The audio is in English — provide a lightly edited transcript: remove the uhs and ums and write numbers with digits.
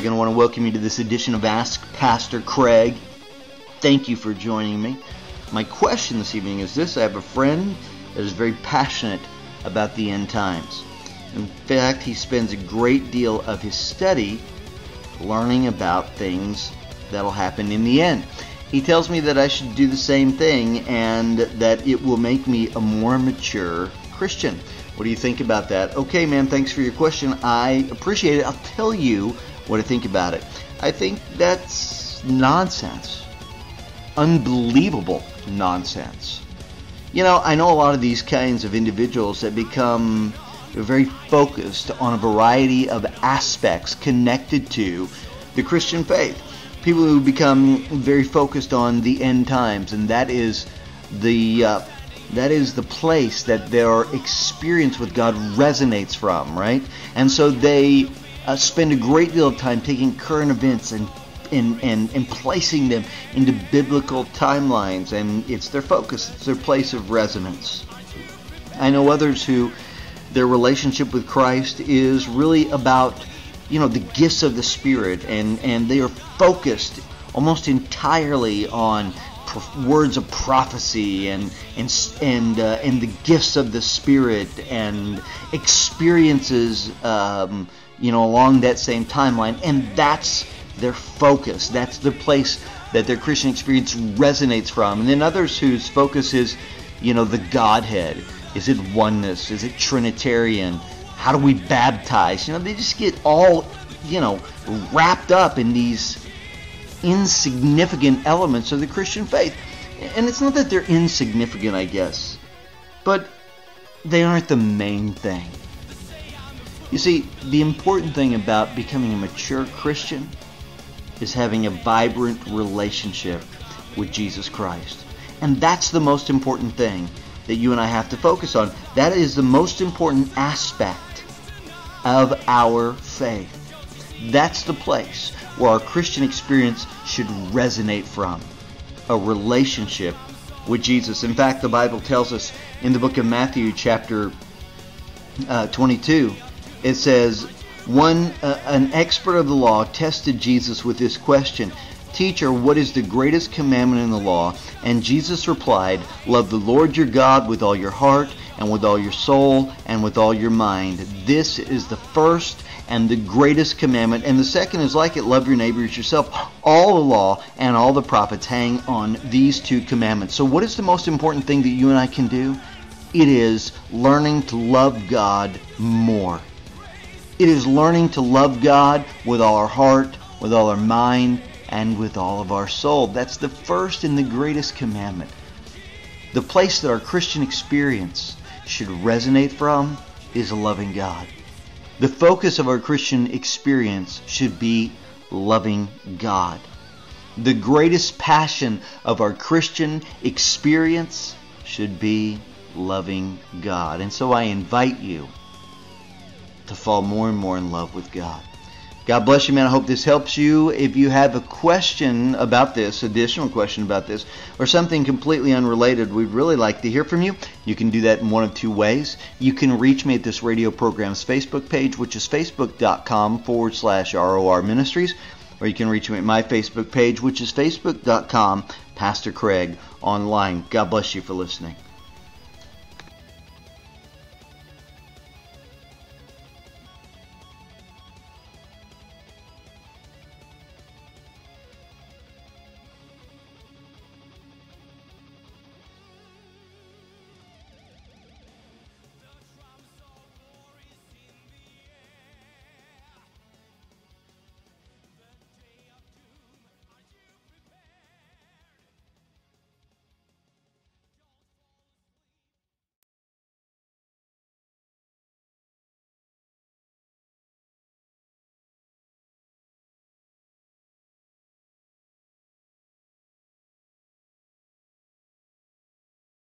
Again, I want to welcome you to this edition of Ask Pastor Craig. Thank you for joining me. My question this evening is this. I have a friend that is very passionate about the end times. In fact, he spends a great deal of his study learning about things that'll happen in the end. He tells me that I should do the same thing and that it will make me a more mature Christian. What do you think about that? Okay, man, thanks for your question. I appreciate it. I'll tell you what I think about it. I think that's nonsense. Unbelievable nonsense. You know, I know a lot of these kinds of individuals that become very focused on a variety of aspects connected to the Christian faith. People who become very focused on the end times, and that is the place that their experience with God resonates from, right? And so they spend a great deal of time taking current events and placing them into biblical timelines, and it's their focus, it's their place of resonance. I know others who their relationship with Christ is really about, the gifts of the Spirit, and they are focused almost entirely on words of prophecy and the gifts of the Spirit and experiences, along that same timeline, and that's their focus. That's the place that their Christian experience resonates from. And then others whose focus is, the Godhead. Is it oneness? Is it Trinitarian? How do we baptize? They just get all, wrapped up in these insignificant elements of the Christian faith. And it's not that they're insignificant, I guess, but they aren't the main thing. You see, the important thing about becoming a mature Christian is having a vibrant relationship with Jesus Christ. And that's the most important thing that you and I have to focus on. That is the most important aspect of our faith. That's the place where our Christian experience should resonate from. A relationship with Jesus. In fact, the Bible tells us in the book of Matthew chapter 22, it says, an expert of the law tested Jesus with this question, "Teacher, what is the greatest commandment in the law?" And Jesus replied, "Love the Lord your God with all your heart and with all your soul and with all your mind. This is the first and the greatest commandment. And the second is like it, love your neighbor as yourself. All the law and all the prophets hang on these two commandments." So what is the most important thing that you and I can do? It is learning to love God more. It is learning to love God with all our heart, with all our mind, and with all of our soul. That's the first and the greatest commandment. The place that our Christian experience should resonate from is loving God. The focus of our Christian experience should be loving God. The greatest passion of our Christian experience should be loving God. And so I invite you to fall more and more in love with God. God bless you, man. I hope this helps you. If you have a question about this, additional question about this, or something completely unrelated, we'd really like to hear from you. You can do that in one of two ways. You can reach me at this radio program's Facebook page, which is facebook.com/ROR Ministries, or you can reach me at my Facebook page, which is facebook.com Pastor Craig online. God bless you for listening.